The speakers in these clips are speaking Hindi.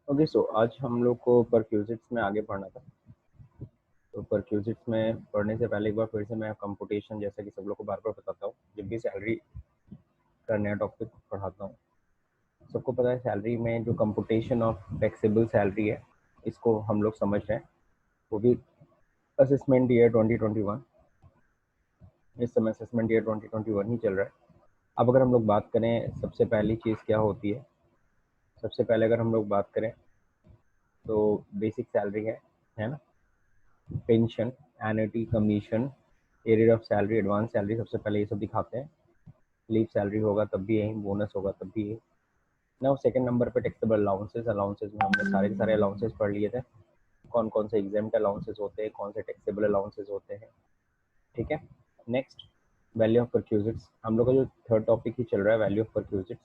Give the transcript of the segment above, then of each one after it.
ओके सो आज हम लोग को परक्यूजिट्स में आगे पढ़ना था। तो परक्यूजिट्स में पढ़ने से पहले एक बार फिर से मैं कंप्यूटेशन, जैसा कि सब लोग को बार बार बताता हूँ जब भी सैलरी का नया टॉपिक पढ़ाता हूँ। सबको पता है सैलरी में जो कंप्यूटेशन ऑफ टैक्सेबल सैलरी है, इसको हम लोग समझ रहे हैं। वो भी असेसमेंट ईयर 2021। इस समय असेसमेंट ईयर 2021 ही चल रहा है। अब अगर हम लोग बात करें सबसे पहली चीज़ क्या होती है, सबसे पहले अगर हम लोग बात करें तो बेसिक सैलरी है ना। Pension, annuity, commission, arrear of salary, advance salary, सबसे पहले ये सब दिखाते हैं। लीव सैलरी होगा तब भी यही, बोनस होगा तब भी यही। ना सेकंड नंबर पे टैक्सेबल अलाउंसेस। अलाउंसेस में हमने सारे के सारे अलाउंसेस पढ़ लिए थे, कौन कौन से एग्जाम्प्ट अलाउंसेस होते हैं, कौन से टैक्सेबल अलाउंसेस होते हैं। ठीक है। Next, value of perquisites. हम लोग का जो थर्ड टॉपिक ही चल रहा है, वैल्यू ऑफ परक्यूजिट्स,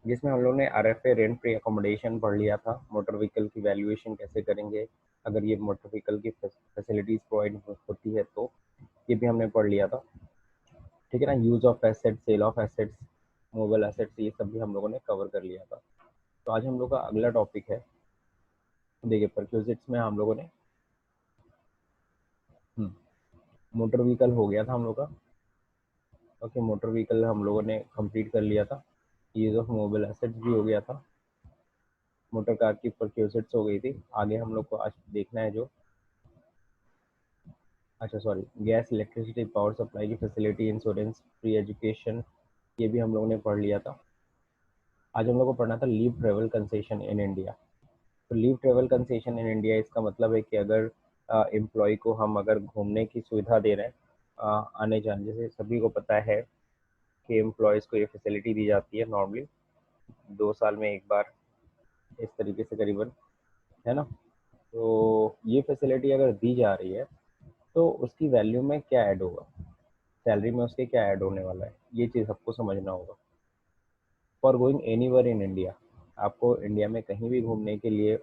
जिसमें हम लोग ने आरएफए, रेंट फ्री अकोमोडेशन पढ़ लिया था। मोटर व्हीकल की वैल्यूएशन कैसे करेंगे अगर ये मोटर व्हीकल की फैसिलिटीज प्रोवाइड होती है, तो ये भी हमने पढ़ लिया था। ठीक है ना। Use of assets, sale of assets, mobile assets, ये सब भी हम लोगों ने कवर कर लिया था। तो आज हम लोग का अगला टॉपिक है, देखिए परक्यूजिट्स में हम लोगों ने मोटर व्हीकल हो गया था हम लोग का। ओके, मोटर व्हीकल हम लोगों ने कंप्लीट कर लिया था। यूज ऑफ मोबाइल एसेट्स भी हो गया था। मोटर कार की परक्यूजिट्स हो गई थी। आगे हम लोग को आज देखना है जो, अच्छा sorry, gas, electricity, power supply की फैसिलिटी, इंश्योरेंस, फ्री एजुकेशन, ये भी हम लोगों ने पढ़ लिया था। आज हम लोग को पढ़ना था leave travel concession in India. तो leave travel concession in India, इसका मतलब है कि अगर एम्प्लॉय को हम अगर घूमने की सुविधा दे रहे हैं, आने जाने, जैसे सभी को पता है कि एम्प्लॉयज़ को ये फैसिलिटी दी जाती है नॉर्मली 2 साल में एक बार, इस तरीके से करीबन, है ना। तो ये फैसिलिटी अगर दी जा रही है तो उसकी वैल्यू में क्या ऐड होगा, सैलरी में उसके क्या ऐड होने वाला है, ये चीज़ सबको समझना होगा। For going anywhere in India, आपको इंडिया में कहीं भी घूमने के लिए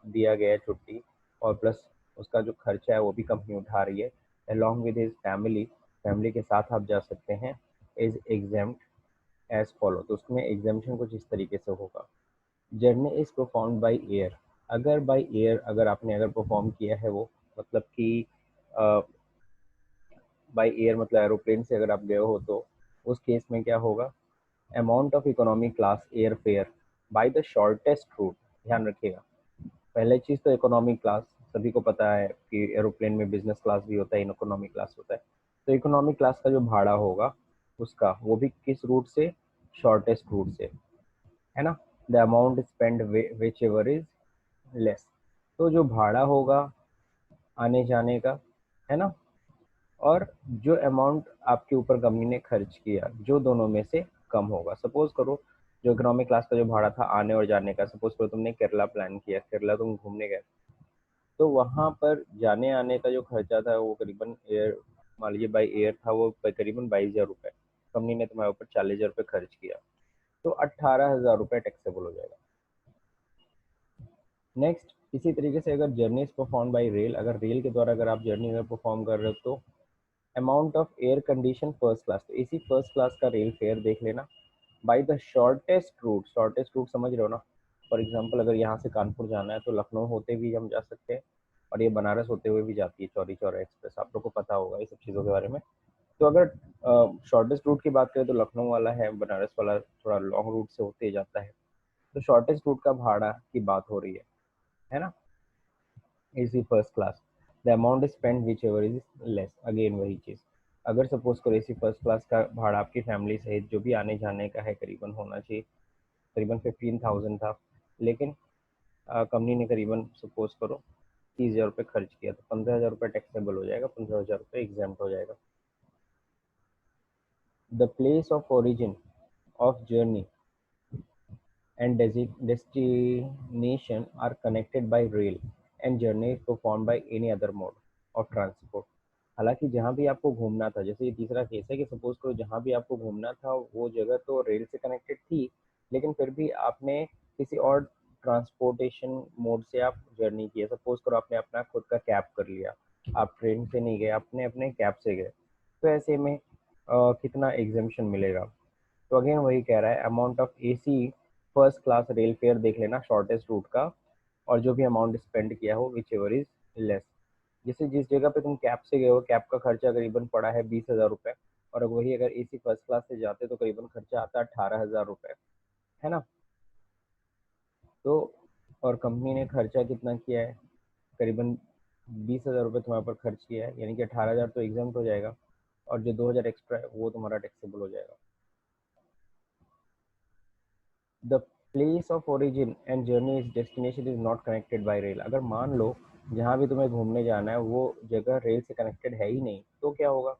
दिया गया है छुट्टी, और प्लस उसका जो खर्चा है वो भी कंपनी उठा रही है। Along with his family, family के साथ आप जा सकते हैं। इज एग्जाम्ड एज फॉलो, तो उसमें एग्जामेशन कुछ इस तरीके से होगा। Journey is perform by air, अगर बाई एयर अगर आपने अगर परफॉर्म किया है वो, मतलब कि बाई एयर मतलब एरोप्लेन से अगर आप गए हो, तो उस केस में क्या होगा, amount of economy class air fare by the shortest root. ध्यान रखिएगा, पहले चीज़ तो इकोनॉमी क्लास, सभी को पता है कि एरोप्लेन में बिजनेस क्लास भी होता है, इकोनॉमी क्लास होता है। तो इकोनॉमी क्लास का जो भाड़ा होगा उसका, वो भी किस रूट से, शॉर्टेस्ट रूट से, है ना। The amount spend whichever is less, तो जो भाड़ा होगा आने जाने का, है ना, और जो अमाउंट आपके ऊपर कंपनी ने खर्च किया, जो दोनों में से कम होगा। सपोज करो जो इकोनॉमिक क्लास का जो भाड़ा था आने और जाने का, सपोज करो तुमने केरला प्लान किया, केरला तुम घूमने गए, तो वहाँ पर जाने आने का जो खर्चा था वो करीबन एयर, मान लीजिए बाई एयर था वो करीबन 22,000 रुपये, कंपनी ने तुम्हारे ऊपर 40,000 रुपये खर्च किया, तो 18,000 रुपये टैक्सेबल हो जाएगा। नेक्स्ट, इसी तरीके से अगर जर्नी परफॉर्म बाई रेल, अगर रेल के द्वारा अगर आप जर्नी में परफॉर्म कर रहे हो, तो amount of air condition first class, तो इसी फर्स्ट क्लास का रेल फेयर देख लेना। Bye the shortest root, shortest route समझ रहे हो ना। फॉर एग्जांपल अगर यहाँ से कानपुर जाना है तो लखनऊ होते भी हम जा सकते हैं, और ये बनारस होते हुए भी जाती है चौरी चौरा एक्सप्रेस, आप लोग को पता होगा ये सब चीज़ों के बारे में। तो अगर शॉर्टेस्ट रूट की बात करें तो लखनऊ वाला है, बनारस वाला थोड़ा लॉन्ग रूट से होते जाता है। तो शॉर्टेस्ट रूट का भाड़ा की बात हो रही है ना। AC first class, the amount spend whichever is less, again वही चीज़। अगर सपोज करो एसी फर्स्ट क्लास का भाड़ा आपकी फैमिली सहित जो भी आने जाने का है करीबन होना चाहिए, करीबन 15,000 था, लेकिन कंपनी ने करीबन सपोज करो 30,000 रुपये खर्च किया, तो 15,000 रुपये टैक्सेबल हो जाएगा, 15,000 रुपये एग्जाम्प्ट हो जाएगा। The place of origin of journey and destination are connected by rail and journey is performed by any other mode of transport। हालांकि जहाँ भी आपको घूमना था, जैसे ये तीसरा केस है कि सपोज करो जहाँ भी आपको घूमना था वो जगह तो रेल से कनेक्टेड थी, लेकिन फिर भी आपने किसी और ट्रांसपोर्टेशन मोड से आप जर्नी की है। सपोज करो आपने अपना खुद का कैब कर लिया, आप ट्रेन से नहीं गए, आपने अपने कैब से गए, तो ऐसे में कितना एग्जामेशन मिलेगा। तो अगेन वही कह रहा है, amount of AC first class rail fair देख लेना शॉर्टेस्ट रूट का, और जो भी अमाउंट स्पेंड किया हो विच एवर इज लेस। जैसे जिस जगह पे तुम कैब से गए हो, कैब का खर्चा करीबन पड़ा है 20,000 रुपये, और वही अगर एसी फर्स्ट क्लास से जाते तो करीबन खर्चा आता है 18,000 रुपये, है ना। तो और कंपनी ने खर्चा कितना किया है, करीबन 20,000 रुपये तुम्हारे पर खर्च किया है, यानी कि 18,000 तो एग्जाम्प्ट हो जाएगा, और जो 2,000 एक्स्ट्रा है वो तुम्हारा टैक्सेबल हो जाएगा। The place of origin and journey is destination is not connected by rail. अगर मान लो जहाँ भी तुम्हें घूमने जाना है वो जगह रेल से कनेक्टेड है ही नहीं, तो क्या होगा।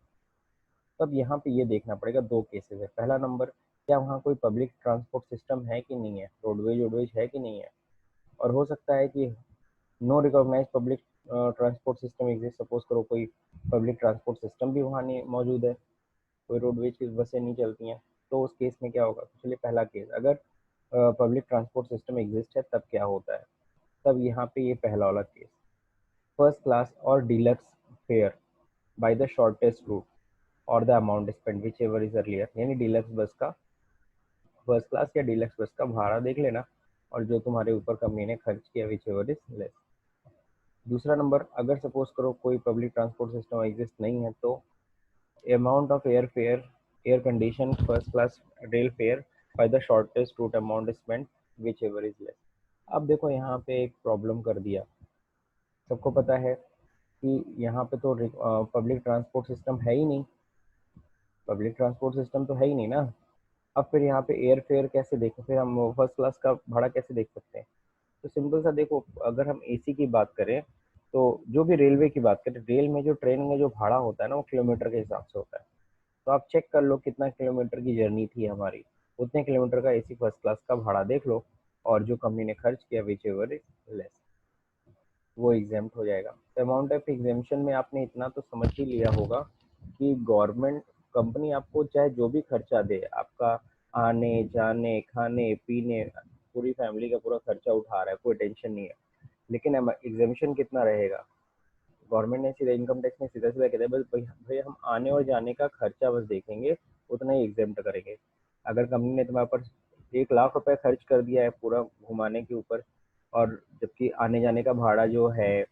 तब यहाँ पे ये देखना पड़ेगा, दो केसेस है। पहला नंबर, क्या वहाँ कोई पब्लिक ट्रांसपोर्ट सिस्टम है कि नहीं है, रोडवेज वोडवेज है कि नहीं है। और हो सकता है कि no recognize public transport system exist, suppose करो कोई पब्लिक ट्रांसपोर्ट सिस्टम भी वहाँ नहीं मौजूद है, कोई रोडवेज की बसें नहीं चलती हैं, तो उस केस में क्या होगा। तो चलिए पहला केस, अगर पब्लिक ट्रांसपोर्ट सिस्टम एग्जिस्ट है तब क्या होता है। तब यहाँ पे ये पहला वाला केस, फर्स्ट क्लास और deluxe fare by the shortest route और the amount spend whichever is earlier, यानी डीलक्स बस का, फर्स्ट क्लास या डीलक्स बस का भाड़ा देख लेना, और जो तुम्हारे ऊपर कंपनी ने खर्च किया विच एवर इज लेस। दूसरा नंबर, अगर सपोज करो कोई पब्लिक ट्रांसपोर्ट सिस्टम एग्जिस्ट नहीं है, तो amount of air fare, air condition first class rail fair by the shortest root amount spend whichever is less. अब देखो यहाँ पे एक प्रॉब्लम कर दिया, सबको पता है कि यहाँ पे तो पब्लिक ट्रांसपोर्ट सिस्टम है ही नहीं, पब्लिक ट्रांसपोर्ट सिस्टम तो है ही नहीं ना। अब फिर यहाँ पे एयर फेयर कैसे देखें, फिर हम फर्स्ट क्लास का भाड़ा कैसे देख सकते हैं। तो सिंपल सा देखो, अगर हम एसी की बात करें, तो जो भी रेलवे की बात करें, रेल में जो ट्रेन में जो भाड़ा होता है ना वो किलोमीटर के हिसाब से होता है। तो आप चेक कर लो कितना किलोमीटर की जर्नी थी हमारी, उतने किलोमीटर का एसी फर्स्ट क्लास का भाड़ा देख लो, और जो कंपनी ने खर्च किया विच एवर इज लेस, वो एग्जाम्प्ट हो जाएगा। अमाउंट ऑफ एग्जामेशन में आपने इतना तो समझ ही लिया होगा कि गवर्नमेंट कंपनी आपको चाहे जो भी खर्चा दे, आपका आने जाने खाने पीने पूरी फैमिली का पूरा खर्चा उठा रहा है, कोई टेंशन नहीं है, लेकिन एग्जामेशन कितना रहेगा। गवर्नमेंट ने सीधा, इनकम टैक्स ने सीधा सीधा कहता है बस भाई हम आने और जाने का खर्चा बस देखेंगे, उतना ही एग्जाम्प्ट करेंगे। अगर कंपनी ने तुम्हारे पर 1 लाख रुपए खर्च कर दिया है पूरा घुमाने के ऊपर, और जबकि आने जाने का भाड़ा जो है,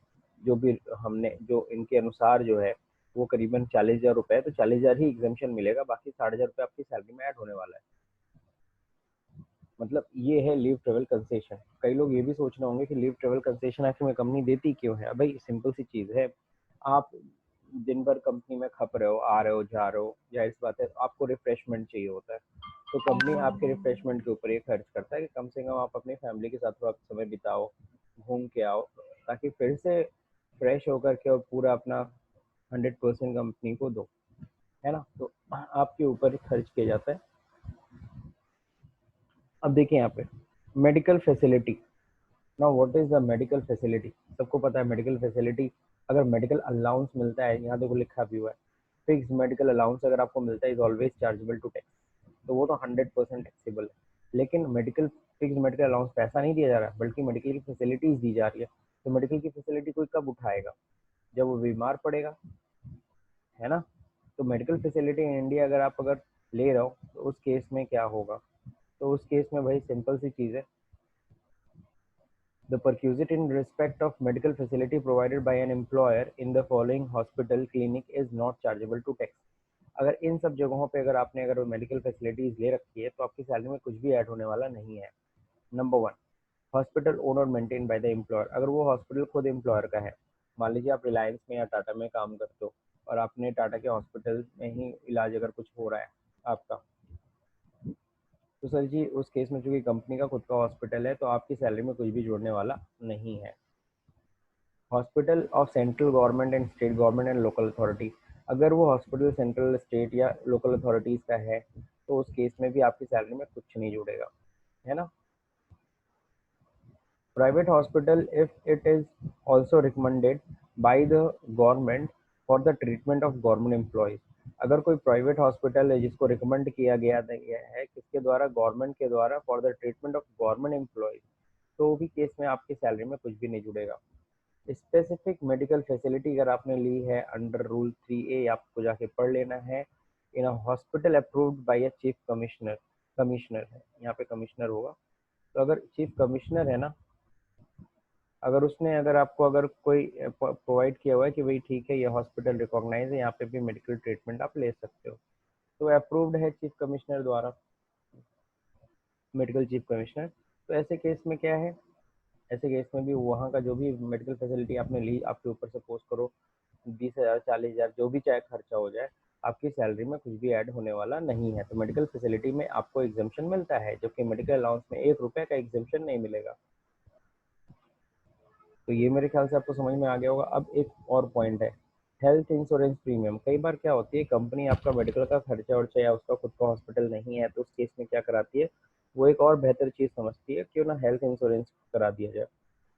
जो भी हमने जो इनके अनुसार जो है वो करीबन 40,000 रुपये है, तो 40,000 ही एग्जामेशन मिलेगा, बाकी 60,000 रुपये आपकी सैलरी में ऐड होने वाला है। मतलब ये है लीव ट्रेवल कंसेशन। कई लोग ये भी सोच रहे होंगे कि लीव ट्रेवल कंसेशन आखिर में कंपनी देती क्यों है। भाई सिंपल सी चीज़ है, आप दिन भर कंपनी में खप रहे हो, आ रहे हो जा रहे हो, जाहिर सी बात है आपको रिफ्रेशमेंट चाहिए होता है, तो कंपनी आपके रिफ्रेशमेंट के ऊपर ये खर्च करता है कि कम से कम आप अपनी फैमिली के साथ थोड़ा समय बिताओ, घूम के आओ, ताकि फिर से फ्रेश होकर के और पूरा अपना 100% कंपनी को दो, है ना। तो आपके ऊपर खर्च किया जाता है। अब देखिए यहाँ पे medical facility. Now what is the medical facility. सबको पता है मेडिकल फैसिलिटी, अगर मेडिकल अलाउंस मिलता है, यहाँ देखो लिखा भी हुआ है, फिक्स मेडिकल अलाउंस अगर आपको मिलता है is always chargeable to tax, तो वो तो 100% टैक्सेबल है। लेकिन मेडिकल फिक्स मेडिकल अलाउंस पैसा नहीं दिया जा रहा, बल्कि मेडिकल की फैसिलिटीज दी जा रही है। तो मेडिकल की फैसिलिटी कोई कब उठाएगा, जब वो बीमार पड़ेगा, है ना। तो मेडिकल फैसिलिटी इन इंडिया अगर आप अगर ले रहे हो, तो उस केस में क्या होगा। तो उस केस में भाई सिंपल सी चीज़ है, the perquisite in respect of medical facility provided by an employer in the following hospital clinic is not chargeable to tax। अगर इन सब जगहों पे अगर आपने अगर मेडिकल फैसिलिटीज ले रखी है तो आपकी सैलरी में कुछ भी ऐड होने वाला नहीं है। नंबर वन, हॉस्पिटल ओन और मेंटेन बाय द एम्प्लॉयर। अगर वो हॉस्पिटल खुद एम्प्लॉयर का है, मान लीजिए आप रिलायंस में या टाटा में काम करते हो, और आपने टाटा के हॉस्पिटल में ही इलाज अगर कुछ हो रहा है आपका, तो सर जी उस केस में चूंकि कंपनी का खुद का हॉस्पिटल है तो आपकी सैलरी में कुछ भी जोड़ने वाला नहीं है। Hospital of central government and state government and local authority, अगर वो हॉस्पिटल सेंट्रल स्टेट या लोकल अथॉरिटीज़ का है तो उस केस में भी आपकी सैलरी में कुछ नहीं जुड़ेगा, है ना। Private hospital if it is also recommended by the government for the treatment of government employees. अगर कोई प्राइवेट हॉस्पिटल है जिसको रिकमेंड किया गया है किसके द्वारा, गवर्नमेंट के द्वारा, for the treatment of government employees, तो भी केस में आपकी सैलरी में कुछ भी नहीं जुड़ेगा। स्पेसिफिक मेडिकल फैसिलिटी अगर आपने ली है अंडर रूल 3A, आपको जाके पढ़ लेना है, in a hospital approved by a chief commissioner, commissioner है यहाँ पे, कमिश्नर होगा, तो अगर चीफ कमिश्नर है ना, अगर उसने अगर आपको अगर कोई प्रोवाइड किया हुआ है कि भाई ठीक है ये हॉस्पिटल रिकॉग्नाइज है, यहाँ पे भी मेडिकल ट्रीटमेंट आप ले सकते हो, तो अप्रूव्ड है चीफ कमिश्नर द्वारा, मेडिकल चीफ कमिश्नर। तो ऐसे केस में क्या है, ऐसे केस में भी वहाँ का जो भी मेडिकल फैसिलिटी आपने ली, आपके ऊपर सपोज करो 20,000 40,000 जो भी चाहे खर्चा हो जाए, आपकी सैलरी में कुछ भी ऐड होने वाला नहीं है। तो मेडिकल फैसिलिटी में आपको एग्जाम्पशन मिलता है, जबकि मेडिकल अलाउंस में 1 रुपये का एग्जाम्पशन नहीं मिलेगा। तो ये मेरे ख्याल से आपको समझ में आ गया होगा। अब एक और पॉइंट है, हेल्थ इंश्योरेंस प्रीमियम। कई बार क्या होती है, कंपनी आपका मेडिकल का खर्चा और या उसका खुद का हॉस्पिटल नहीं है, तो उस केस में क्या कराती है, वो एक और बेहतर चीज़ समझती है, क्यों ना हेल्थ इंश्योरेंस करा दिया जाए।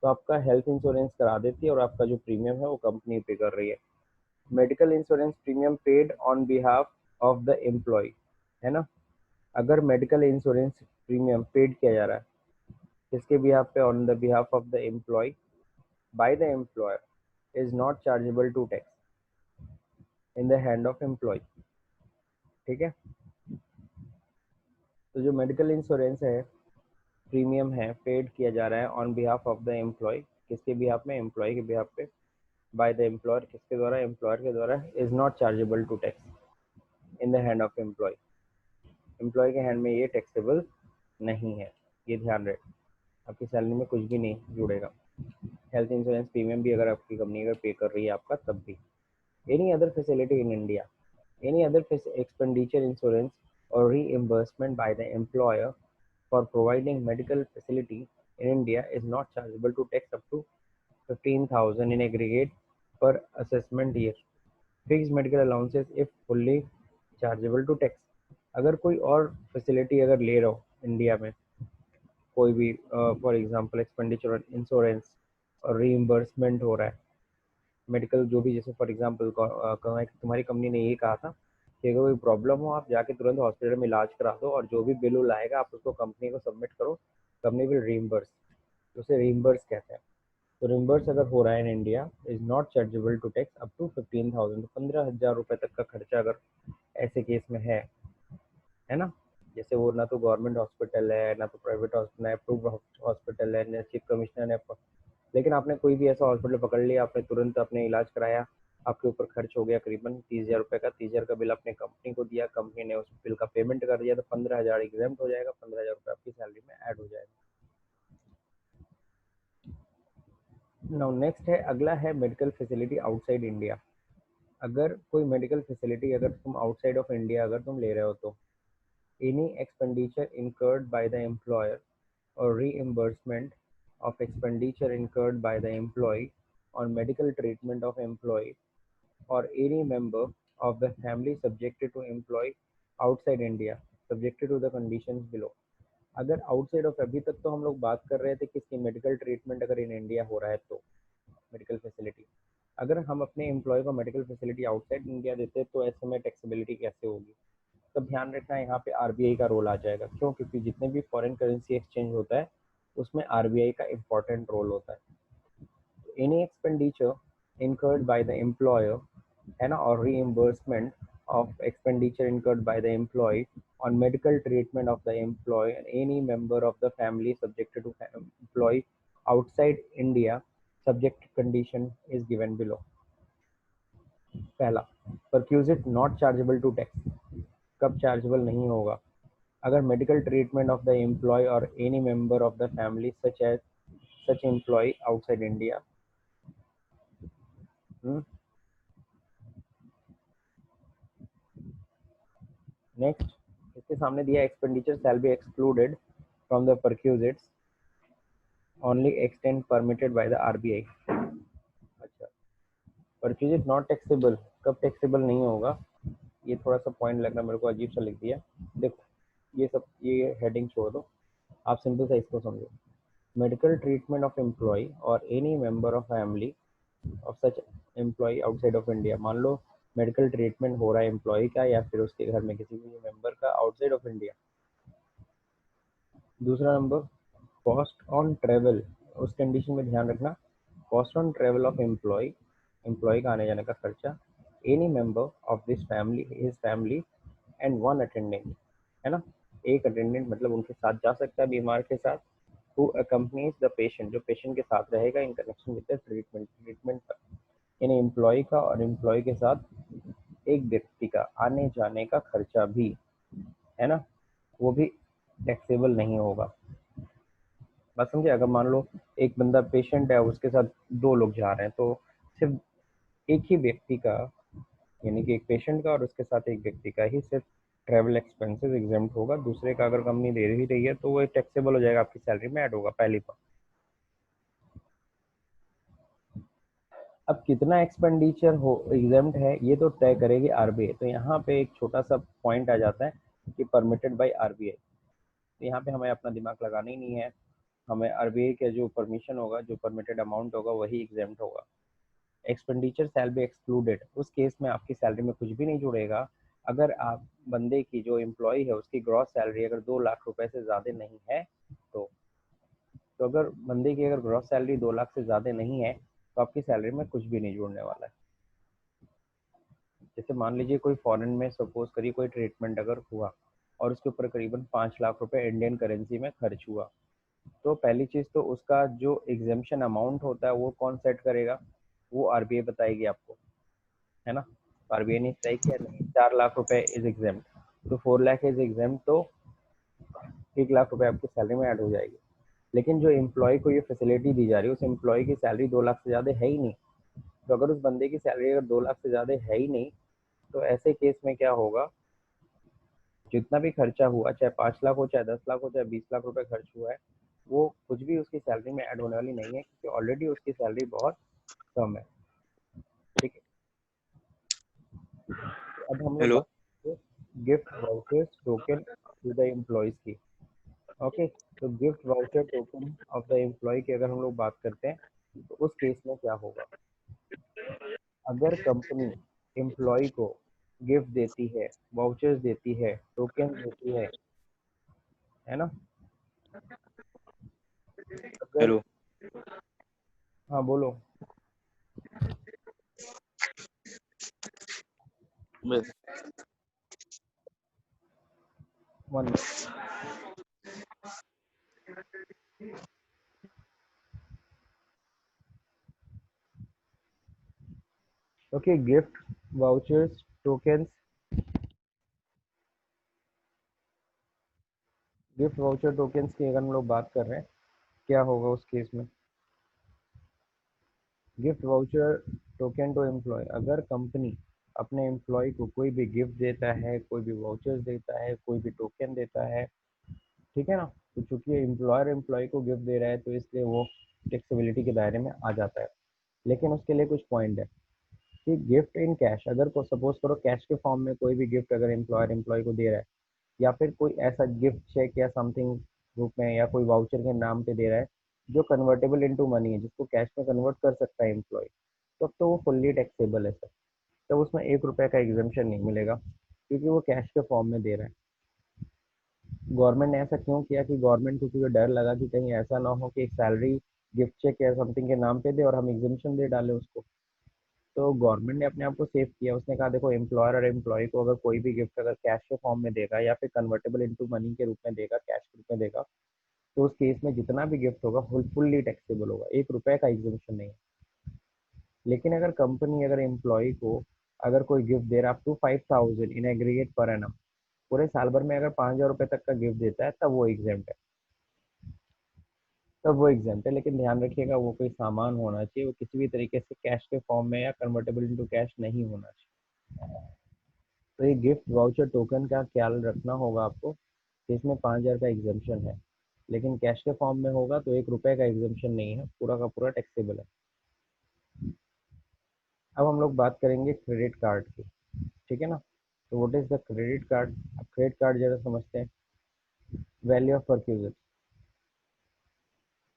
तो आपका हेल्थ इंश्योरेंस करा देती है और आपका जो प्रीमियम है वो कंपनी पे कर रही है। Medical insurance premium paid on behalf of the employ, है ना। अगर मेडिकल इंश्योरेंस प्रीमियम पेड किया जा रहा है किसके बिहाफ पे, on the behalf of the employee by the employer, is not chargeable to tax in the hand of employee. ठीक है। तो जो मेडिकल इंश्योरेंस है प्रीमियम है, पेड किया जा रहा है on behalf of the employee, किसके बिहाफ में, एम्प्लॉय के बिहाफ पे, बाय द एम्प्लॉयर, किसके द्वारा, एम्प्लॉयर के द्वारा, is not chargeable to tax in the hand of employee. Employee के हैंड में ये टैक्सेबल नहीं है, ये ध्यान रहे, आपकी सैलरी में कुछ भी नहीं जुड़ेगा। हेल्थ इंश्योरेंस प्रीमियम भी अगर आपकी कंपनी अगर पे कर रही है आपका, तब भी। Any other facility in India, any other expenditure insurance or reimbursement by the employer for providing medical facility in India is not chargeable to tax up to 15,000 in aggregate per assessment year. Fixed medical allowances if fully chargeable to tax. अगर कोई और फैसिलिटी अगर ले रहे हो इंडिया में, कोई भी फॉर एग्जांपल एक्सपेंडिचर इंश्योरेंस और रीइंबर्समेंट हो रहा है मेडिकल जो भी, जैसे फॉर एग्जांपल तुम्हारी कंपनी ने ये कहा था कि अगर कोई प्रॉब्लम हो आप जाके तुरंत हॉस्पिटल में इलाज करा दो और जो भी बिल उल आएगा आप उसको कंपनी को सबमिट करो, कंपनी विल रीइंबर्स, उसे रीइंबर्स कहते हैं। तो रीइंबर्स अगर हो रहा है in India, is not chargeable to tax up to 15,000, तो 15,000 रुपये तक का खर्चा अगर ऐसे केस में है ना। जैसे वो ना तो गवर्नमेंट हॉस्पिटल है ना तो प्राइवेट हॉस्पिटल है, अप्रूव्ड हॉस्पिटल है, ना चीफ कमिश्नर ने, लेकिन आपने कोई भी ऐसा हॉस्पिटल पकड़ लिया, आपने तुरंत अपने इलाज कराया, आपके ऊपर खर्च हो गया करीबन 30,000 रुपये का, 30,000 का बिल आपने कंपनी को दिया, कंपनी ने उस बिल का पेमेंट कर दिया, तो 15,000 एग्जाम्प्ट हो जाएगा, 15,000 रुपये आपकी सैलरी में ऐड हो जाएगा। नाउ नेक्स्ट है, अगला है मेडिकल फैसिलिटी आउटसाइड इंडिया। अगर कोई मेडिकल फैसिलिटी अगर तुम आउटसाइड ऑफ इंडिया अगर तुम ले रहे हो, तो any expenditure incurred by the employer और reimbursement of expenditure incurred by the employee on medical treatment of employee or any member of the family subjected to employee outside India subjected to the conditions below। अगर आउटसाइड ऑफ, अभी तक तो हम लोग बात कर रहे थे किसकी, मेडिकल ट्रीटमेंट अगर इन इंडिया हो रहा है तो मेडिकल फैसिलिटी, अगर हम अपने एम्प्लॉय को मेडिकल फैसिलिटी आउटसाइड इंडिया देते तो ऐसे में टैक्सेबिलिटी कैसे होगी। तो ध्यान रखना यहाँ पे आरबीआई का रोल आ जाएगा, क्यों, क्योंकि जितने भी फॉरेन करेंसी एक्सचेंज होता है उसमें आरबीआई का इम्पोर्टेंट रोल होता है। Any expenditure incurred by the employer and or reimbursement of expenditure incurred by the employee on medical treatment of the employee and any member of the family subjected to employee outside India subject condition is given below। पहला, perquisite not chargeable to tax, कब चार्जेबल नहीं होगा, अगर medical treatment of the employee और any member of the family such as such employee outside India. Next, इसके सामने दिया expenditure shall be excluded from the perquisites only extent permitted by the RBI. अच्छा, परक्यूजिट नॉट टैक्सेबल, कब टैक्सेबल नहीं होगा, ये थोड़ा सा पॉइंट लगना मेरे को अजीब सा लिख दिया। देखो ये सब, ये हेडिंग छोड़ दो, आप सिंपल सा इसको समझो। मेडिकल ट्रीटमेंट ऑफ एम्प्लॉय और any member of family of such employee outside of India. मान लो मेडिकल ट्रीटमेंट हो रहा है एम्प्लॉय का या फिर उसके घर में किसी भी मेंबर का आउटसाइड ऑफ इंडिया। दूसरा नंबर, कॉस्ट ऑन ट्रेवल, उस कंडीशन में ध्यान रखना, cost on travel of employee, employee का आने जाने का खर्चा, any member of this family his family and one attendant, है ना, एक अटेंडेंट मतलब उनके साथ जा सकता है बीमार के साथ, हु अकम्पनीज द पेशेंट, जो पेशेंट के साथ रहेगा in connection with the treatment पर। यानी एम्प्लॉय का और एम्प्लॉय के साथ एक व्यक्ति का आने जाने का खर्चा भी है ना, वो भी टैक्सेबल नहीं होगा। बात समझे? अगर मान लो एक बंदा पेशेंट है, उसके साथ दो लोग जा रहे हैं, तो सिर्फ एक ही व्यक्ति का, यानी कि एक पेशेंट का और उसके साथ एक व्यक्ति का ही सिर्फ ट्रैवल एक्सपेंसेस एग्जाम्प्ट होगा। दूसरे का अगर कंपनी दे ही रही है तो वो टैक्सेबल हो जाएगा, आपकी सैलरी में ऐड होगा पहली बार। अब कितना एक्सपेंडिचर हो एग्जाम्प्ट है ये तो तय करेगी आरबीआई। तो यहाँ पे एक छोटा सा पॉइंट आ जाता है कि परमिटेड बाय आरबीआई। तो यहाँ पे हमें अपना दिमाग लगाना ही नहीं है, हमें आरबीआई का जो परमिशन होगा, जो परमिटेड अमाउंट होगा वही एग्जाम्प्ट होगा। एक्सपेंडिचर शैल बी एक्सक्लूडेड, उस केस में आपकी सैलरी में कुछ भी नहीं जुड़ेगा। अगर आप बंदे की जो एम्प्लॉय है उसकी ग्रॉस सैलरी अगर 2 लाख रुपए से ज़्यादा नहीं है तो अगर बंदे की अगर ग्रॉस सैलरी 2 लाख से ज़्यादा नहीं है तो आपकी सैलरी में कुछ भी नहीं जुड़ने वाला है। जैसे मान लीजिए कोई फॉरेन में सपोज करिए कोई ट्रीटमेंट अगर हुआ और उसके ऊपर करीबन 5 लाख रुपए इंडियन करेंसी में खर्च हुआ, तो पहली चीज़ तो उसका जो एग्जेम्पशन अमाउंट होता है वो कौन सेट करेगा? वो आरबीआई बताएगी आपको, है ना। आरबीआई ने तय किया नहीं 4 लाख रुपए इज एग्जाम्प्ट, तो 4 लाख इज एग्जाम्प्ट, तो 1 लाख रुपए आपकी सैलरी में ऐड हो जाएगी। लेकिन जो एम्प्लॉय को ये फैसिलिटी दी जा रही है उस एम्प्लॉय की सैलरी 2 लाख से ज़्यादा है ही नहीं। तो अगर उस बंदे की सैलरी अगर 2 लाख से ज़्यादा है ही नहीं तो ऐसे केस में क्या होगा, जितना भी खर्चा हुआ, चाहे 5 लाख हो, चाहे 10 लाख हो, चाहे 20 लाख रुपए खर्च हुआ है, वो कुछ भी उसकी सैलरी में ऐड होने वाली नहीं है, क्योंकि ऑलरेडी उसकी सैलरी बहुत कम है। ठीक है, अब हम लोग हेलो। बात gift vouchers token to the employees की। ओके, तो gift voucher token of the employee की अगर हम लोग बात करते हैं तो उस केस में क्या होगा? अगर कंपनी एम्प्लॉय को गिफ्ट देती है, वाउचर्स देती है, टोकन देती है ना, अगर, हेलो। हाँ बोलो। बस। One minute. Okay, gift vouchers tokens, gift voucher tokens की अगर हम लोग बात कर रहे हैं, क्या होगा उस केस में? Gift voucher token to employee, अगर कंपनी अपने एम्प्लॉय को कोई भी गिफ्ट देता है, कोई भी वाउचर्स देता है, कोई भी टोकन देता है, ठीक है ना, तो चूंकि एम्प्लॉयर एम्प्लॉय को गिफ्ट दे रहा है तो इसलिए वो टैक्सेबिलिटी के दायरे में आ जाता है। लेकिन उसके लिए कुछ पॉइंट है कि गिफ्ट इन कैश, अगर को सपोज करो कैश के फॉर्म में कोई भी गिफ्ट अगर एम्प्लॉयर एम्प्लॉय को दे रहा है, या फिर कोई ऐसा गिफ्ट चेक या समथिंग रूप में या कोई वाउचर के नाम पे दे रहा है जो कन्वर्टेबल इनटू मनी है, जिसको कैश में कन्वर्ट कर सकता है एम्प्लॉय, तब तो वो फुल्ली टैक्सेबल है सर। तब उसमें 1 रुपए का एग्जाम्पशन नहीं मिलेगा, क्योंकि वो कैश के फॉर्म में दे रहा है। गवर्नमेंट ने ऐसा क्यों किया कि गवर्नमेंट को क्योंकि डर लगा कि कहीं ऐसा ना हो कि एक सैलरी गिफ्ट चेक या समथिंग के नाम पे दे और हम एग्जाम्पशन दे डालें उसको। तो गवर्नमेंट ने अपने आप को सेव किया, उसने कहा देखो एम्प्लॉयर और एम्प्लॉय को अगर कोई भी गिफ्ट अगर कैश के फॉर्म में देगा या फिर कन्वर्टेबल इनटू मनी के रूप में देगा, कैश के रूप में देगा, तो उस केस में जितना भी गिफ्ट होगा फुल्ली टैक्सेबल होगा, 1 रुपए का एग्जाम्पशन नहीं है। लेकिन अगर कंपनी अगर एम्प्लॉय को अगर कोई गिफ्ट दे रहा है up to 5,000 in aggregate per annum, पूरे साल भर में अगर 5,000 रुपए तक का गिफ्ट देता है तब वो एग्जाम्प्ट है, तब वो एग्जाम्प्ट है। लेकिन ध्यान रखिएगा वो कोई सामान होना चाहिए, वो किसी भी तरीके से कैश के फॉर्म में या कन्वर्टेबल इनटू कैश नहीं होना चाहिए। तो ये गिफ्ट वाउचर टोकन का ख्याल रखना होगा आपको कि इसमें 5,000 का एग्जाम्पशन है, लेकिन कैश के फॉर्म में होगा तो 1 रुपए का एग्जाम्पशन नहीं है, पूरा का पूरा टैक्सेबल है। अब हम लोग बात करेंगे क्रेडिट कार्ड की, ठीक है ना। तो what is the credit card? अब क्रेडिट कार्ड जरा समझते हैं। वैल्यू ऑफ परचेज,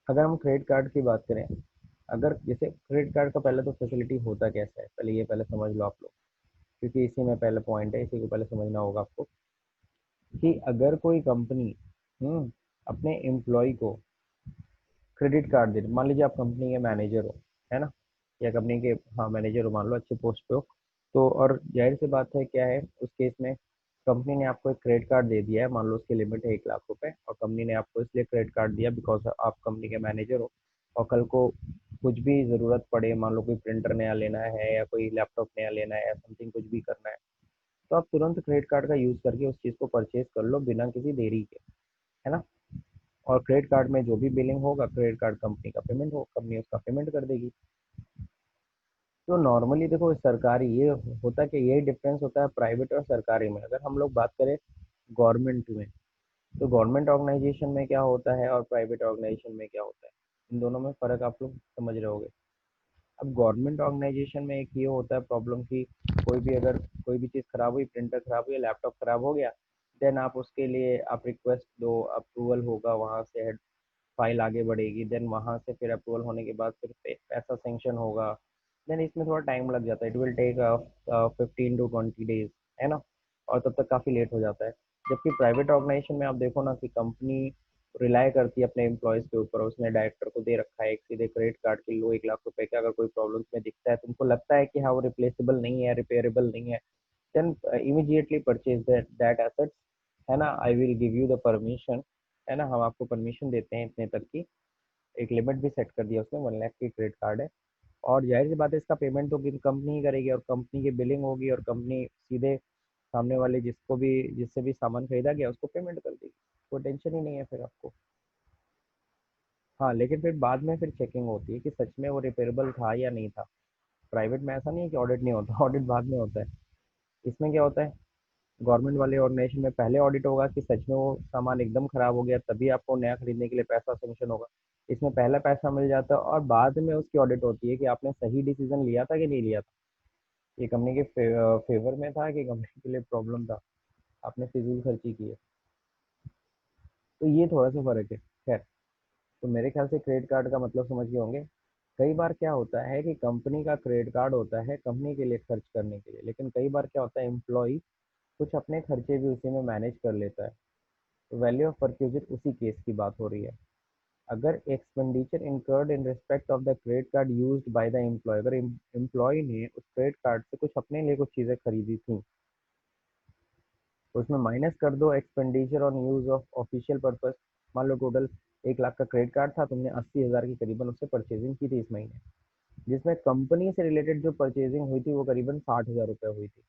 अगर हम क्रेडिट कार्ड की बात करें, अगर जैसे क्रेडिट कार्ड का पहले तो फैसिलिटी होता कैसा है, पहले ये पहले समझ लो आप लोग, क्योंकि इसी में पहले पॉइंट है, इसी को पहले समझना होगा आपको कि अगर कोई कंपनी अपने एम्प्लॉय को क्रेडिट कार्ड दे, मान लीजिए आप कंपनी के मैनेजर हो, है ना, या कंपनी के, हाँ मैनेजर हो मान लो, अच्छे पोस्ट पे हो, तो और जाहिर सी बात है क्या है उस केस में, कंपनी ने आपको एक क्रेडिट कार्ड दे दिया है, मान लो उसकी लिमिट है 1 लाख रुपए, और कंपनी ने आपको इसलिए क्रेडिट कार्ड दिया बिकॉज आप कंपनी के मैनेजर हो, और कल को कुछ भी ज़रूरत पड़े, मान लो कोई प्रिंटर नया लेना है या कोई लैपटॉप नया लेना है या समथिंग कुछ भी करना है, तो आप तुरंत क्रेडिट कार्ड का यूज़ करके उस चीज़ को परचेज कर लो बिना किसी देरी के, है ना। और क्रेडिट कार्ड में जो भी बिलिंग होगा, क्रेडिट कार्ड कंपनी का पेमेंट हो, कंपनी उसका पेमेंट कर देगी। तो नॉर्मली देखो सरकारी ये होता है कि यही डिफरेंस होता है प्राइवेट और सरकारी में। अगर हम लोग बात करें गवर्नमेंट में, तो गवर्नमेंट ऑर्गेनाइजेशन में क्या होता है और प्राइवेट ऑर्गेनाइजेशन में क्या होता है, इन दोनों में फ़र्क आप लोग समझ रहे होगे। अब गवर्नमेंट ऑर्गेनाइजेशन में एक ये होता है प्रॉब्लम कि कोई भी अगर कोई भी चीज़ खराब हुई, प्रिंटर खराब हुई, लैपटॉप खराब हो गया, देन आप उसके लिए आप रिक्वेस्ट दो, अप्रूवल होगा, वहाँ से हेड फाइल आगे बढ़ेगी, देन वहाँ से फिर अप्रूवल होने के बाद फिर पैसा सेंक्शन होगा, देन इसमें थोड़ा टाइम लग जाता है, it will take 15 to 20 days, है ना। और तब तक काफ़ी लेट हो जाता है। जबकि प्राइवेट ऑर्गेनाइजेशन में आप देखो ना कि कंपनी रिलाई करती है अपने एम्प्लॉयज़ के ऊपर, उसने डायरेक्टर को दे रखा है एक सीधे क्रेडिट कार्ड के लो 1 लाख रुपए का, अगर कोई प्रॉब्लम में दिखता है, तुमको लगता है कि हाँ वो रिप्लेसेबल नहीं है, रिपेयरेबल नहीं है, then immediately purchase that assets, है ना। I will give you the permission, है ना, हम आपको परमिशन देते हैं इतने तक की, एक लिमिट भी सेट कर दिया उसने, 1 लाख की क्रेडिट कार्ड है। और जाहिर सी बात है इसका पेमेंट तो कंपनी ही करेगी, और कंपनी की बिलिंग होगी, और कंपनी सीधे सामने वाले जिससे भी सामान खरीदा गया उसको पेमेंट कर देगी, कोई टेंशन ही नहीं है फिर आपको। हाँ, लेकिन फिर बाद में फिर चेकिंग होती है कि सच में वो रिपेयरेबल था या नहीं था। प्राइवेट में ऐसा नहीं है कि ऑडिट नहीं होता, ऑडिट बाद में होता है। इसमें क्या होता है, गवर्नमेंट वाले ऑर्गेनाइजेशन में पहले ऑडिट होगा कि सच में वो सामान एकदम खराब हो गया, तभी आपको नया खरीदने के लिए पैसा सेंक्शन होगा। इसमें पहला पैसा मिल जाता है और बाद में उसकी ऑडिट होती है कि आपने सही डिसीजन लिया था कि नहीं लिया था, ये कंपनी के फेवर में था कि कंपनी के लिए प्रॉब्लम था, आपने फिजूल खर्ची की है। तो ये थोड़ा सा फर्क है। खैर, तो मेरे ख्याल से क्रेडिट कार्ड का मतलब समझ गए होंगे। कई बार क्या होता है कि कंपनी का क्रेडिट कार्ड होता है कंपनी के लिए खर्च करने के लिए, लेकिन कई बार क्या होता है एम्प्लॉय कुछ अपने खर्चे भी उसी में मैनेज कर लेता है। तो वैल्यू ऑफ परक्यूजिट उसी केस की बात हो रही है। अगर expenditure incurred in respect of the credit card used by the employee, अगर एम्प्लॉय ने उस क्रेडिट कार्ड से कुछ अपने लिए कुछ चीज़ें खरीदी थी, तो उसमें माइनस कर दो expenditure on use of official purpose. मान लो टोटल 1 लाख का क्रेडिट कार्ड था, तुमने 80,000 की करीबन उससे परचेजिंग की थी इस महीने, जिसमें कंपनी से रिलेटेड जो परचेजिंग हुई थी वो करीबन 60,000 रुपये हुई थी।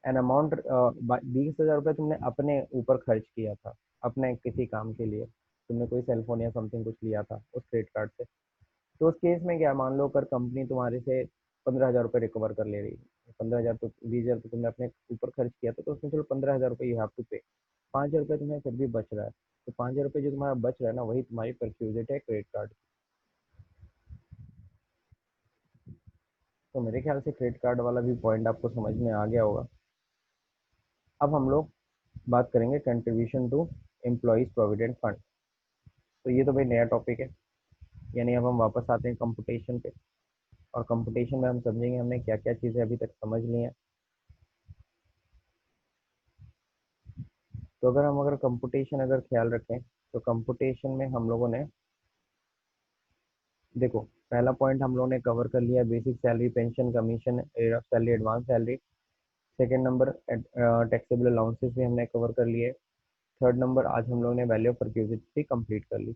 एन अमाउंट 20,000 रुपये तुमने अपने ऊपर खर्च किया था, अपने किसी काम के लिए, तुमने कोई सेलफोन या समथिंग कुछ लिया था उस क्रेडिट कार्ड से। तो उस केस में क्या, मान लो अगर कंपनी तुम्हारे से 15,000 रुपये रिकवर कर ले रही है, 15,000 तो 20,000 तो तुमने अपने ऊपर खर्च किया था, तो उसमें चलो 15,000 रुपये यू हैव टू पे, 5,000 रुपये तुम्हें फिर भी बच रहा है। तो 5,000 रुपये जो तुम्हारा बच रहा है ना, वही तुम्हारी परक्यूजिट है क्रेडिट कार्ड की। तो मेरे ख्याल से क्रेडिट कार्ड वाला भी पॉइंट आपको समझ में आ गया होगा। अब हम लोग बात करेंगे contribution to employees provident fund. तो ये तो भाई नया टॉपिक है, यानी अब हम वापस आते हैं कंपटीशन पे, और कंपटीशन में हम समझेंगे हमने क्या क्या चीज़ें अभी तक समझ ली हैं। तो अगर कंपटीशन अगर ख्याल रखें, तो कंपटीशन में हम लोगों ने देखो, पहला पॉइंट हम लोगों ने कवर कर लिया, basic salary, pension, commission, air of salary, advance salary. Second number taxable allowances भी हमने कवर कर लिए। थर्ड नंबर आज हम लोगों ने वैल्यू ऑफ परक्यूजिट भी कंप्लीट कर ली।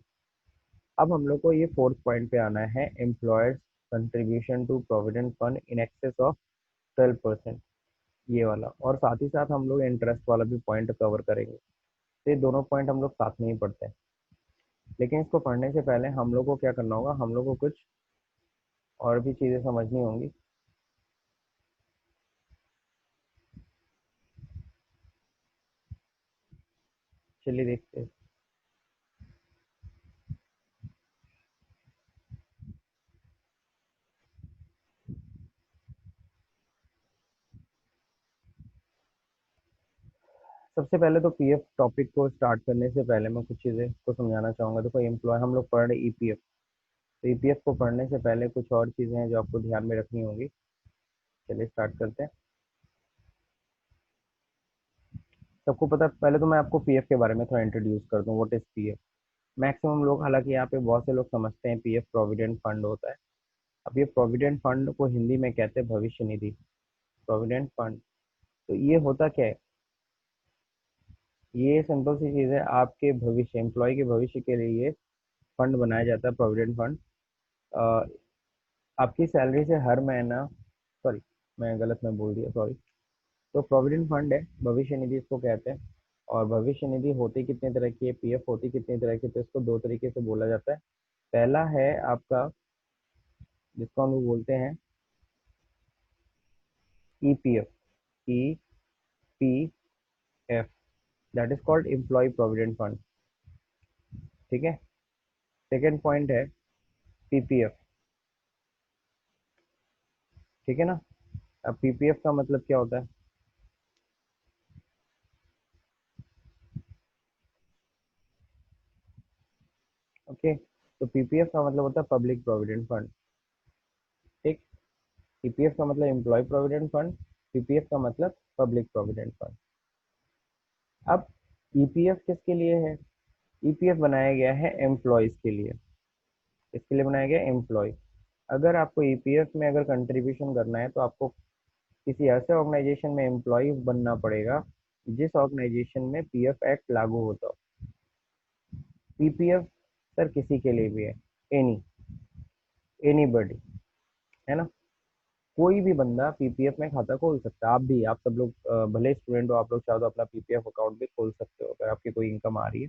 अब हम लोग को ये फोर्थ पॉइंट पे आना है, employer's contribution to provident fund in excess of 12%, ये वाला, और साथ ही साथ हम लोग इंटरेस्ट वाला भी पॉइंट कवर करेंगे। तो ये दोनों पॉइंट हम लोग साथ में ही पढ़ते हैं, लेकिन इसको पढ़ने से पहले हम लोग को क्या करना होगा, हम लोग को कुछ और भी चीज़ें समझनी होंगी। चलिए देखते हैं। सबसे पहले तो पीएफ टॉपिक को स्टार्ट करने से पहले मैं कुछ चीज़ें को समझाना चाहूँगा। देखो एम्प्लॉय हम लोग पढ़ रहे ईपीएफ, तो ईपीएफ को पढ़ने से पहले कुछ और चीज़ें हैं जो आपको ध्यान में रखनी होंगी। चलिए स्टार्ट करते हैं। सबको पता है, पहले तो मैं आपको पीएफ के बारे में थोड़ा इंट्रोड्यूस कर दूं, व्हाट इज पीएफ। मैक्सिमम लोग, हालांकि यहाँ पे बहुत से लोग समझते हैं पीएफ प्रोविडेंट फंड होता है। अब ये प्रोविडेंट फंड को हिंदी में कहते हैं भविष्य निधि, प्रोविडेंट फंड। तो ये होता क्या है, ये सिंपल सी चीज़ है, आपके भविष्य, एम्प्लॉय के भविष्य के लिए फंड बनाया जाता है, प्रोविडेंट फंड। आपकी सैलरी से हर महीना, सॉरी मैं गलत में बोल दिया, सॉरी। तो प्रोविडेंट फंड है, भविष्य निधि इसको कहते हैं। और भविष्य निधि होती कितने तरह की है, पीएफ होती कितनी तरह की, तो इसको दो तरीके से बोला जाता है। पहला है आपका, जिसको हम लोग बोलते हैं EPF, E P F, that is called employee provident fund. ठीक है। सेकेंड पॉइंट है पीपीएफ। ठीक है ना। अब पीपीएफ का मतलब क्या होता है? ओके, तो पीपीएफ का मतलब होता है पब्लिक प्रोविडेंट फंड। ठीक। ईपीएफ का मतलब एम्प्लॉय प्रोविडेंट फंड, पीपीएफ का मतलब पब्लिक प्रोविडेंट फंड। अब ईपीएफ किसके लिए है? ईपीएफ बनाया गया है एम्प्लॉयज के लिए। इसके लिए बनाया गया एम्प्लॉय। अगर आपको ईपीएफ में अगर कंट्रीब्यूशन करना है तो आपको किसी ऐसे ऑर्गेनाइजेशन में एम्प्लॉय बनना पड़ेगा जिस ऑर्गेनाइजेशन में पीएफ एक्ट लागू होता हो। पीपीएफ सर किसी के लिए भी है, एनी एनीबडी, है ना। कोई भी बंदा पीपीएफ में खाता खोल सकता है। आप भी, आप सब लोग भले स्टूडेंट हो, आप लोग चाहो तो अपना पीपीएफ अकाउंट भी खोल सकते हो अगर आपकी कोई इनकम आ रही है।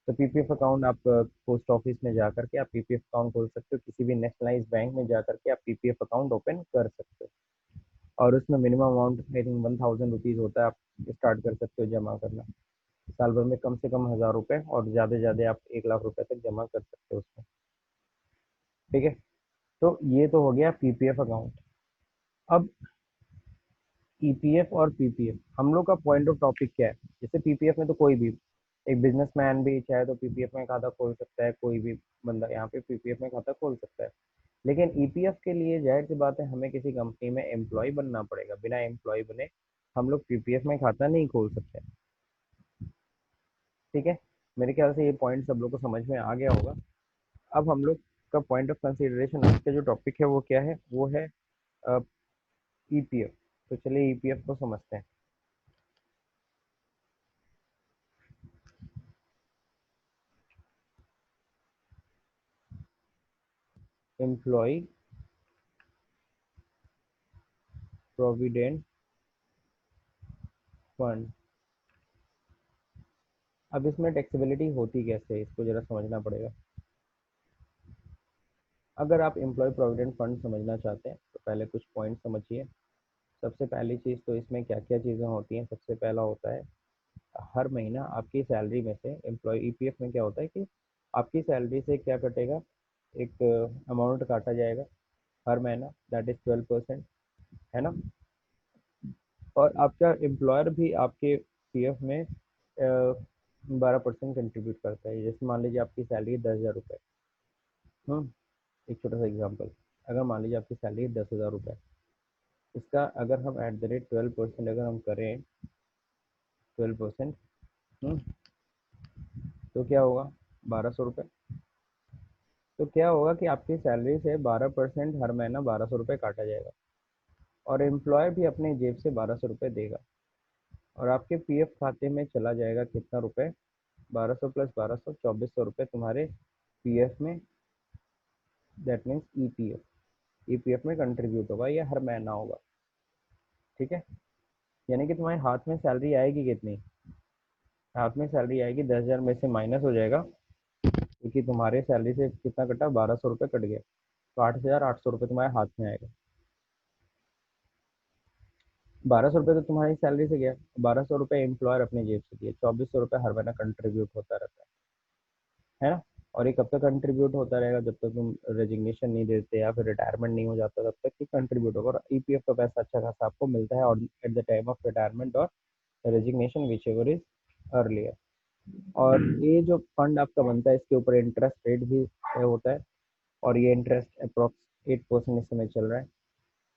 तो पीपीएफ अकाउंट आप पोस्ट ऑफिस में जा करके आप पीपीएफ अकाउंट खोल सकते हो, किसी भी नेशनलाइज बैंक में जा करके आप पीपीएफ अकाउंट ओपन कर सकते हो। और उसमें minimum amount I think 1000 rupees होता है, आप स्टार्ट कर सकते हो जमा करना। साल भर में कम से कम 1000 रुपये, और ज़्यादा से ज़्यादा आप 1 लाख रुपए तक जमा कर सकते हो उसमें। ठीक है। तो ये तो हो गया पीपीएफ अकाउंट। अब ईपीएफ और पीपीएफ, हम लोग का पॉइंट ऑफ टॉपिक क्या है? जैसे पीपीएफ में तो कोई भी, एक बिजनेसमैन भी चाहे तो पीपीएफ में खाता खोल सकता है, कोई भी बंदा यहाँ पे पीपीएफ में खाता खोल सकता है। लेकिन ईपीएफ के लिए जाहिर सी बात है हमें किसी कंपनी में एम्प्लॉय बनना पड़ेगा, बिना एम्प्लॉय बने हम लोग पीपीएफ में खाता नहीं खोल सकते। ठीक है। मेरे ख्याल से ये पॉइंट सब लोग को समझ में आ गया होगा। अब हम लोग का पॉइंट ऑफ कंसिडरेशन आज का जो टॉपिक है वो क्या है? वो है ईपीएफ। तो चलिए ईपीएफ को समझते हैं। Employee provident fund. अब इसमें टैक्सेबिलिटी होती कैसे है, इसको जरा समझना पड़ेगा। अगर आप एम्प्लॉय प्रोविडेंट फंड समझना चाहते हैं तो पहले कुछ पॉइंट समझिए। सबसे पहली चीज़ तो इसमें क्या क्या चीज़ें होती हैं, सबसे पहला होता है हर महीना आपकी सैलरी में से, एम्प्लॉय ईपीएफ में क्या होता है कि आपकी सैलरी से क्या कटेगा, एक अमाउंट काटा जाएगा हर महीना, दैट इज 12%, है ना। और आपका एम्प्लॉयर भी आपके पीएफ में 12% कंट्रीब्यूट करता है। जैसे मान लीजिए आपकी सैलरी है 10,000 रुपये। एक छोटा सा एग्जांपल, अगर मान लीजिए आपकी सैलरी है 10,000 रुपये, इसका अगर हम एट द रेट 12% अगर हम करें, 12%, तो क्या होगा? 1200 रुपये। तो क्या होगा कि आपकी सैलरी से 12% हर महीना 1200 रुपये काटा जाएगा, और एम्प्लॉय भी अपने जेब से 1200 रुपये देगा, और आपके पीएफ खाते में चला जाएगा कितना रुपए? 1200 प्लस 1200, 2400 रुपये तुम्हारे पीएफ में, दैट मीन्स ईपीएफ, ईपीएफ में कंट्रीब्यूट होगा, ये हर महीना होगा। ठीक है। यानी कि तुम्हारे हाथ में सैलरी आएगी कितनी? हाथ में सैलरी आएगी 10,000 में से माइनस हो जाएगा, क्योंकि तुम्हारे सैलरी से कितना कटा? 1200 रुपये कट गया, तो 8,800 रुपये तुम्हारे हाथ में आएगा। 1200 रुपये तो तुम्हारी सैलरी से गया, 1200 रुपये एम्प्लॉयर अपने जेब से दिए, 2400 रुपये हर महीना कंट्रीब्यूट होता रहता है ना। और ये कब तक कंट्रीब्यूट होता रहेगा? जब तक तुम रेजिग्नेशन नहीं देते या फिर रिटायरमेंट नहीं हो जाता, तब तक ये कंट्रीब्यूट होगा। और ईपीएफ का पैसा अच्छा खासा आपको मिलता है, और at the time of retirement और resignation, whichever is earlier. और ये जो फंड आपका बनता है, इसके ऊपर इंटरेस्ट रेट भी होता है, और ये इंटरेस्ट अप्रोक्स 8% इस समय चल रहा है।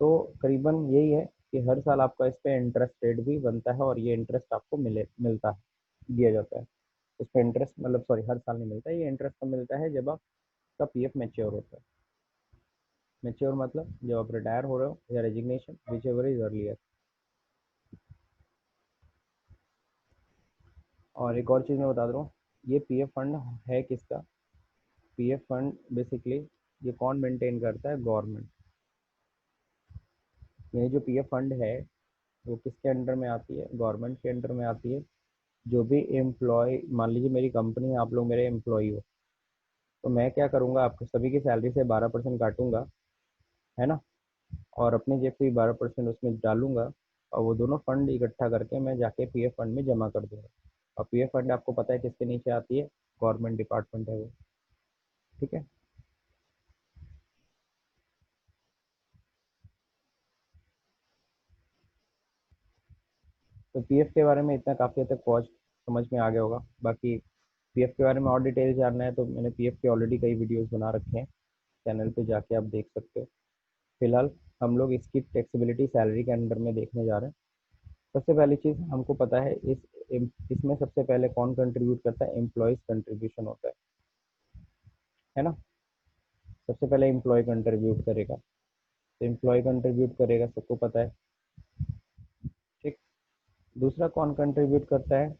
तो करीबन यही है कि हर साल आपका इस पे इंटरेस्ट रेट भी बनता है, और ये इंटरेस्ट आपको मिलता है, दिया जाता है। उस पर इंटरेस्ट मतलब, सॉरी, हर साल नहीं मिलता है, ये इंटरेस्ट कब मिलता है? जब आपका पीएफ मैच्योर होता है। मैच्योर मतलब जब आप रिटायर हो रहे हो, या resignation, whichever is earlier. और एक और चीज़ मैं बता दूँ, ये पीएफ फंड है किसका? पीएफ फंड बेसिकली ये कौन मेंटेन करता है? गवर्नमेंट। ये जो पीएफ फंड है वो किसके अंडर में आती है? गवर्नमेंट के अंडर में आती है। जो भी एम्प्लॉय, मान लीजिए मेरी कंपनी है, आप लोग मेरे एम्प्लॉय हो, तो मैं क्या करूँगा, आपको सभी की सैलरी से 12% काटूंगा, है ना, और अपनी जेब से भी 12% उसमें डालूंगा, और वो दोनों फंड इकट्ठा करके मैं जाके पीएफ फंड में जमा कर दूंगा। और पीएफ फंड आपको पता है किसके नीचे आती है? गवर्नमेंट डिपार्टमेंट है वो। ठीक है। तो पीएफ के बारे में इतना काफ़ी हद तक पहुँच समझ में आ गया होगा। बाकी पीएफ के बारे में और डिटेल जानना है तो मैंने पीएफ के ऑलरेडी कई वीडियोस बना रखे हैं, चैनल पे जाके आप देख सकते हो। फिलहाल हम लोग इसकी फ्लेक्सिबिलिटी सैलरी के अंडर में देखने जा रहे हैं। सबसे पहली चीज़ हमको पता है, इसमें सबसे पहले कौन कंट्रीब्यूट करता है? एम्प्लॉयज़ कंट्रीब्यूशन होता है ना। सबसे पहले एम्प्लॉय कंट्रीब्यूट करेगा, तो एम्प्लॉय कंट्रीब्यूट करेगा, सबको पता है। ठीक। दूसरा कौन कंट्रीब्यूट करता है?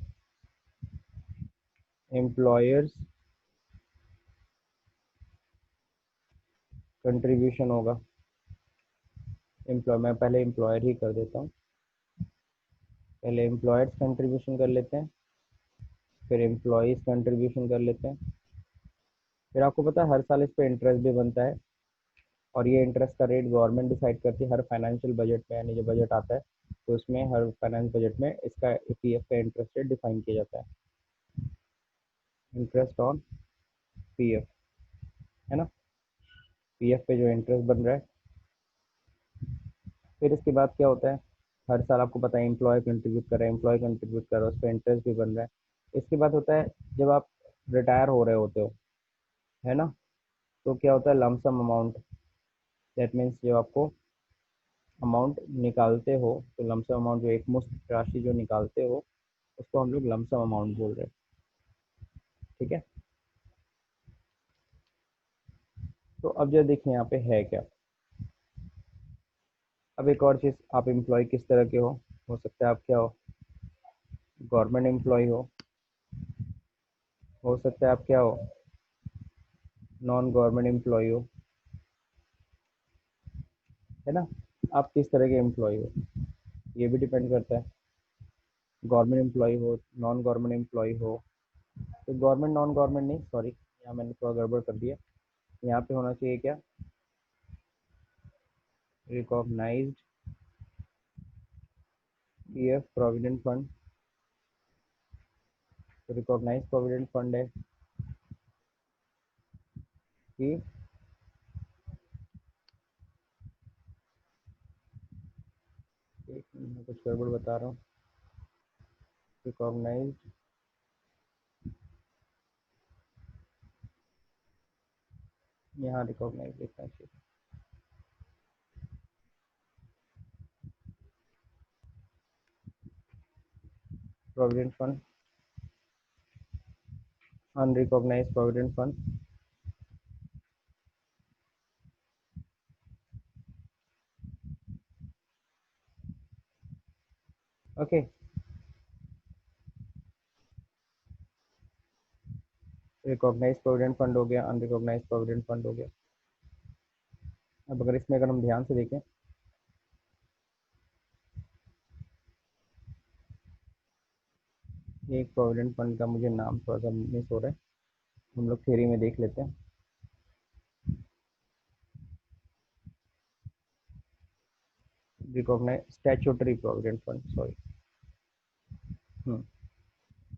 एम्प्लॉयर्स कंट्रीब्यूशन होगा। मैं पहले एम्प्लॉयर ही कर देता हूँ। पहले एम्प्लॉयर्स कंट्रीब्यूशन कर लेते हैं, फिर एम्प्लॉयज़ कंट्रीब्यूशन कर लेते हैं। फिर आपको पता है हर साल इस पे इंटरेस्ट भी बनता है, और ये इंटरेस्ट का रेट गवर्नमेंट डिसाइड करती है हर फाइनेंशियल बजट में, यानी जो बजट आता है तो उसमें हर फाइनेंस बजट में इसका पीएफ का इंटरेस्ट रेट डिफाइन किया जाता है। इंटरेस्ट ऑन पीएफ, है ना, पीएफ पे जो इंटरेस्ट बन रहा है। फिर इसके बाद क्या होता है? हर साल आपको पता है एम्प्लॉय कंट्रीब्यूट कर रहा है, एम्प्लॉय कंट्रीब्यूट कर रहा है, उस पर इंटरेस्ट भी बन रहा है। इसके बाद होता है जब आप रिटायर हो रहे होते हो, है ना, तो क्या होता है? Lump sum amount. दैट मीन्स जो आपको अमाउंट निकालते हो, तो लमसम अमाउंट जो एक मुश्त राशि जो निकालते हो उसको हम लोग लमसम अमाउंट बोल रहे हैं। ठीक है। तो अब जो देखिए यहाँ पे है क्या। अब एक और चीज़, आप एम्प्लॉय किस तरह के हो सकता है आप क्या हो? गवर्नमेंट एम्प्लॉय हो सकता है आप क्या हो? नॉन गवर्नमेंट एम्प्लॉय हो, है ना। आप किस तरह के एम्प्लॉय हो ये भी डिपेंड करता है। गवर्नमेंट एम्प्लॉय हो, नॉन गवर्नमेंट एम्प्लॉय हो, तो गवर्नमेंट नॉन गवर्नमेंट नहीं, सॉरी यहाँ मैंने थोड़ा गड़बड़ कर दिया। यहाँ पे होना चाहिए क्या? Recognised PF provident fund. तो रिकॉग्नाइज प्रोविडेंट फंड है कि एक मिनट में कुछ गड़बड़ बता रहा हूँ। रिकॉग्नाइज, यहाँ रिकॉग्नाइज लिखना चाहिए। Provident fund, unrecognise provident fund. Okay. Recognise provident fund हो गया, अनरिकॉग्नाइज प्रोविडेंट फंड हो गया। अब अगर इसमें अगर हम ध्यान से देखें, एक प्रोविडेंट फंड का मुझे नाम थोड़ा सा मिस हो रहा है, हम लोग थ्योरी में देख लेते हैं। Recognise statutory provident fund, sorry,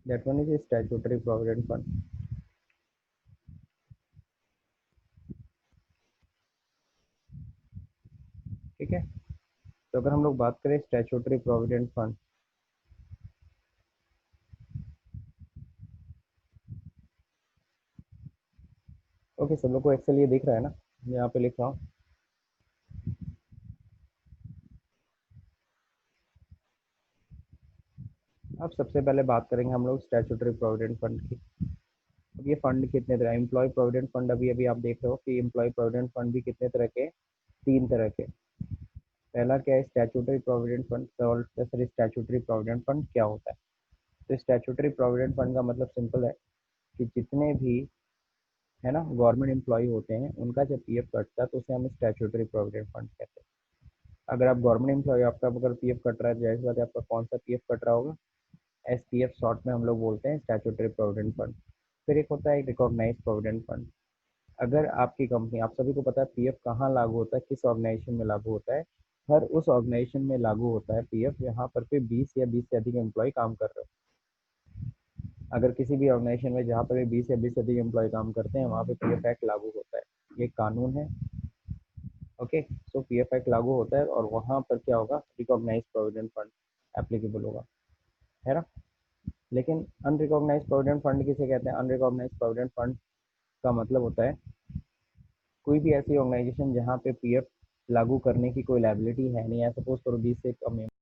that one is statutory provident fund. ठीक है। तो अगर हम लोग बात करें स्टैट्यूटरी प्रोविडेंट फंड, ओके, सब लोग को एक्सेल ये दिख रहा है ना, यहाँ पे लिख रहा हूँ। अब सबसे पहले बात करेंगे हम लोग स्टैट्यूटरी प्रोविडेंट फंड की। अब ये फंड कितने तरह? एम्प्लॉय प्रोविडेंट फंड अभी अभी आप देख रहे हो कि एम्प्लॉय प्रोविडेंट फंड भी कितने तरह के? तीन तरह के। पहला क्या है? Statutory provident fund. Sorry, statutory provident fund क्या होता है? तो स्टैट्यूटरी प्रोविडेंट फंड का मतलब सिंपल है कि जितने भी है ना गवर्नमेंट एम्प्लॉय होते हैं उनका जब पीएफ कटता है तो उसे हम स्टैट्यूटरी प्रोविडेंट फंड कहते हैं। अगर आप गवर्नमेंट एम्प्लॉय आपका अगर पीएफ कट रहा है जाहिर सी बात है आपका कौन सा पीएफ कट रहा होगा, एसपीएफ शॉर्ट में हम लोग बोलते हैं स्टैट्यूटरी प्रोविडेंट फंड। फिर एक होता है रिकॉग्नाइज्ड प्रोविडेंट फंड। अगर आपकी कंपनी, आप सभी को पता है पीएफ कहाँ लागू होता है, किस ऑर्गेनाइजेशन में लागू होता है, हर उस ऑर्गेनाइजेशन में लागू होता है पीएफ यहाँ पर पे 20 या 20 से अधिक एम्प्लॉय काम कर रहे हो। अगर किसी भी ऑर्गेनाइजेशन में जहाँ पर 20 या 20 से अधिक एम्प्लॉय काम करते हैं वहाँ पे पीएफ एक्ट लागू होता है, ये कानून है। ओके, सो पीएफ एक्ट लागू होता है और वहाँ पर क्या होगा, रिकॉग्नाइज प्रोविडेंट फंड एप्लीकेबल होगा, है ना। लेकिन अनरिकॉग्नाइज प्रोविडेंट फंड किसे कहते हैं? अनरिकॉग्नाइज प्रोविडेंट फंड का मतलब होता है कोई भी ऐसी ऑर्गेनाइजेशन जहाँ पे पीएफ लागू करने की कोई लाइबिलिटी है नहीं है। सपोज करो 20 से कम